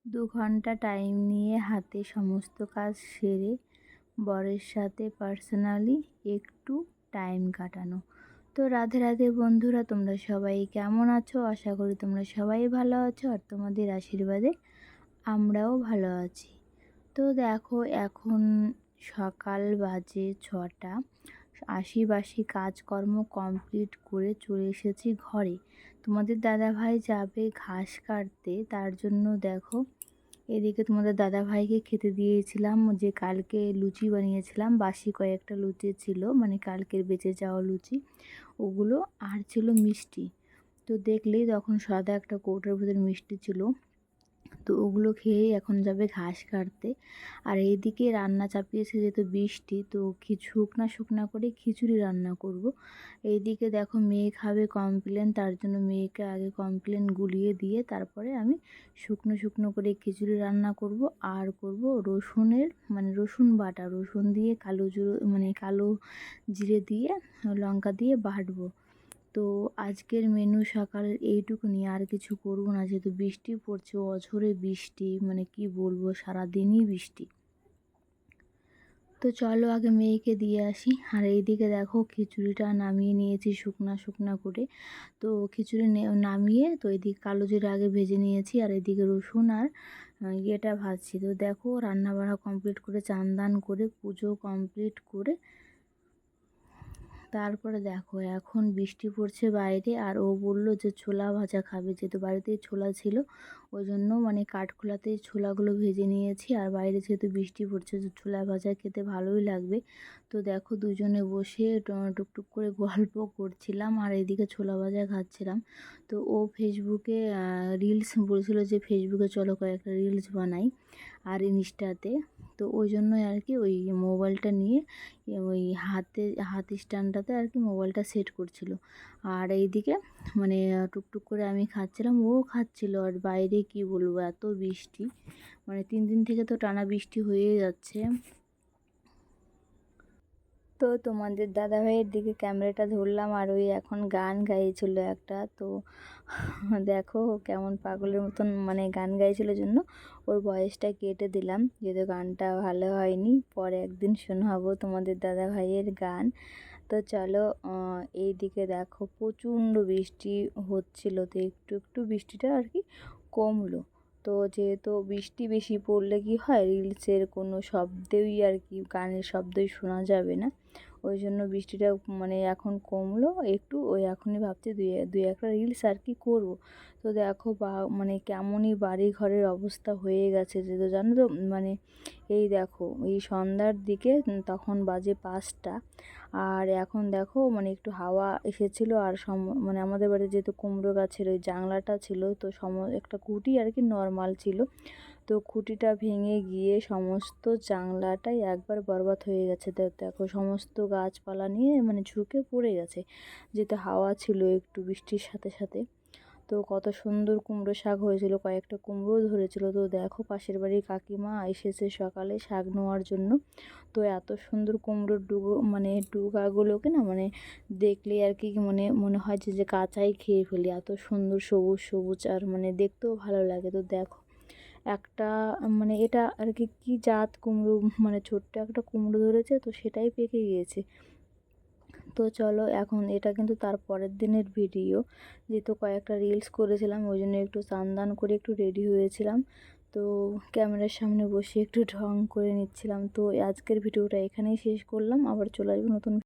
2 ঘন্টা টাইম নিয়ে হাতে সমস্ত কাজ সেরে বরের সাথে পার্সোনালি একটু টাইম কাটানো। তো রাধে রাধে বন্ধুরা, তোমরা সবাই কেমন আছো? আশা করি তোমরা সবাই ভালো আছো, আর তোমাদের আশীর্বাদে আমরাও ভালো আছি। তো দেখো, এখন সকাল বাজে 6টা। আশিবাসি কাজকর্ম কমপ্লিট করে চলে এসেছি ঘরে। তোমাদের দাদাভাই যাবে ঘাস কাটতে, তার জন্য দেখো এদিকে তোমাদের দাদাভাইকে খেতে দিয়েছিলাম যে কালকে লুচি বানিয়েছিলাম, বাসি কয়েকটা লুচি ছিল, মানে কালকের বেঁচে যাওয়া লুচি, ওগুলো আর ছিল মিষ্টি। তো দেখলেই তখন সাদা একটা কৌটোর ভিতরে মিষ্টি ছিল, তো ওগুলো খেয়েই এখন যাবে ঘাস কাটতে। আর এইদিকে রান্না চাপিয়েছে, যেহেতু বৃষ্টি, তো শুকনা শুকনা করে খিচুড়ি রান্না করব। এইদিকে দেখো মেয়ে খাবে কমপ্লেন, তার জন্য মেয়েকে আগে কমপ্লেন গুলিয়ে দিয়ে তারপরে আমি শুকনো শুকনো করে খিচুড়ি রান্না করব। আর করব রসুনের মানে রসুন বাটা, রসুন দিয়ে কালো জিরে দিয়ে লঙ্কা দিয়ে বাটবো। তো আজকের মেনু সকাল এইটুকুনি, আর কিছু করব না, যেহেতু বৃষ্টি পড়ছে, অঝোরে বৃষ্টি, মানে কি বলবো, সারাদিনই বৃষ্টি। তো চলো আগে মেয়েকে দিয়ে আসি। আর এইদিকে দেখো খিচুড়িটা নামিয়ে নিয়েছি শুকনা শুকনা করে। তো খিচুড়ি নামিয়ে তো এদিকে কালো জিরে আগে ভেজে নিয়েছি, আর এদিকে রসুন আর ইয়েটা ভাজছি। তো দেখো রান্না বাড়া কমপ্লিট করে, চান দান করে, পুজো কমপ্লিট করে তারপরে দেখো এখন বৃষ্টি পড়ছে বাইরে, আর ও বলল যে ছোলা ভাজা খাবে, যেহেতু বাড়িতেই ছোলা ছিল, ওই জন্য মানে কাঠখোলাতেই ছোলাগুলো ভেজে নিয়েছি। আর বাইরে যেহেতু বৃষ্টি পড়ছে, তো ছোলা ভাজা খেতে ভালোই লাগবে। তো দেখো দুজনে বসে টুকটুক করে গল্প করছিলাম, আর এদিকে ছোলা ভাজা খাচ্ছিলাম। তো ও ফেসবুকে রিলস বলছিল যে ফেসবুকে চলো কয়েকটা রিলস বানাই আর ইনস্টাতে। তো ওই জন্যই আর কি ওই মোবাইলটা নিয়ে ওই হাত স্ট্যান্ডটাতে আর কি মোবাইলটা সেট করছিল। আর এইদিকে মানে টুকটুক করে আমি খাচ্ছিলাম, ও খাচ্ছিল। আর বাইরে কি বলবো, এত বৃষ্টি, মানে 3 দিন থেকে তো টানা বৃষ্টি হয়েই যাচ্ছে। তো তোমাদের দাদাভাইয়ের দিকে ক্যামেরাটা ধরলাম, আর ওই এখন গান গাইছিল একটা। তো দেখো কেমন পাগলের মতন মানে গান গাইছিল, জন্য ওর ভয়েসটা কেটে দিলাম, যেহেতু গানটা ভালো হয়নি। পরে একদিন শোনাবো তোমাদের দাদাভাইয়ের গান। তো চলো, এই দিকে দেখো প্রচণ্ড বৃষ্টি হচ্ছিল, তো একটু একটু বৃষ্টিটা আর কি কমলো। তো যেহেতু বৃষ্টি বেশি পড়লে কি হয়, রিলসের কোনো শব্দই আর কি, গানের শব্দই শোনা যাবে না, ওই জন্য বৃষ্টিটা মানে এখন কমলো একটু। ওই এখনই ভাবছি দুই একটা রিলস আর কি করবো। তো দেখো মানে কেমনই বাড়ি ঘরের অবস্থা হয়ে গেছে, যেহেতু জানো তো মানে এই দেখো এই সন্ধ্যার দিকে তখন বাজে 5টা, আর এখন দেখো মানে একটু হাওয়া এসেছিলো। আর মানে আমাদের বাড়িতে যেহেতু কুমড়ো গাছের ওই জানলাটা ছিল, তো একটা খুঁটি আর কি নর্মাল ছিল, তো খুঁটিটা ভেঙে গিয়ে সমস্ত জানলাটাই একবার বরবাদ হয়ে গেছে। তো দেখো সমস্ত গাছপালা নিয়ে মানে ঝুঁকে পড়ে গেছে, যেহেতু হাওয়া ছিল একটু বৃষ্টির সাথে সাথে। তো কত সুন্দর কুমড়ো শাক হয়েছিল, কয়েকটা কুমড়োও ধরেছিল। তো দেখো পাশের বাড়ির কাকিমা এসেছে সকালে শাক নেওয়ার জন্য। তো এত সুন্দর কুমড়োর ডুগাগুলোকে না মানে দেখলেই আর কি মনে হয় যে কাঁচাই খেয়ে ফেলি, এত সুন্দর সবুজ সবুজ, আর মানে দেখতেও ভালো লাগে। তো দেখো একটা মানে এটা আর কি কী জাত কুমড়ো, মানে ছোট্ট একটা কুমড়ো ধরেছে, তো সেটাই পেকে গিয়েছে। তো চলো এখন এটা কিন্তু তার পরের দিনের ভিডিও, যেহেতু কয়েকটা রিলস করেছিলাম, ওই জন্য একটু স্নান দান করে একটু রেডি হয়েছিলাম। তো ক্যামেরার সামনে বসে একটু ঢং করে নিচ্ছিলাম। তো আজকের ভিডিওটা এখানেই শেষ করলাম, আবার চলে আসবো নতুন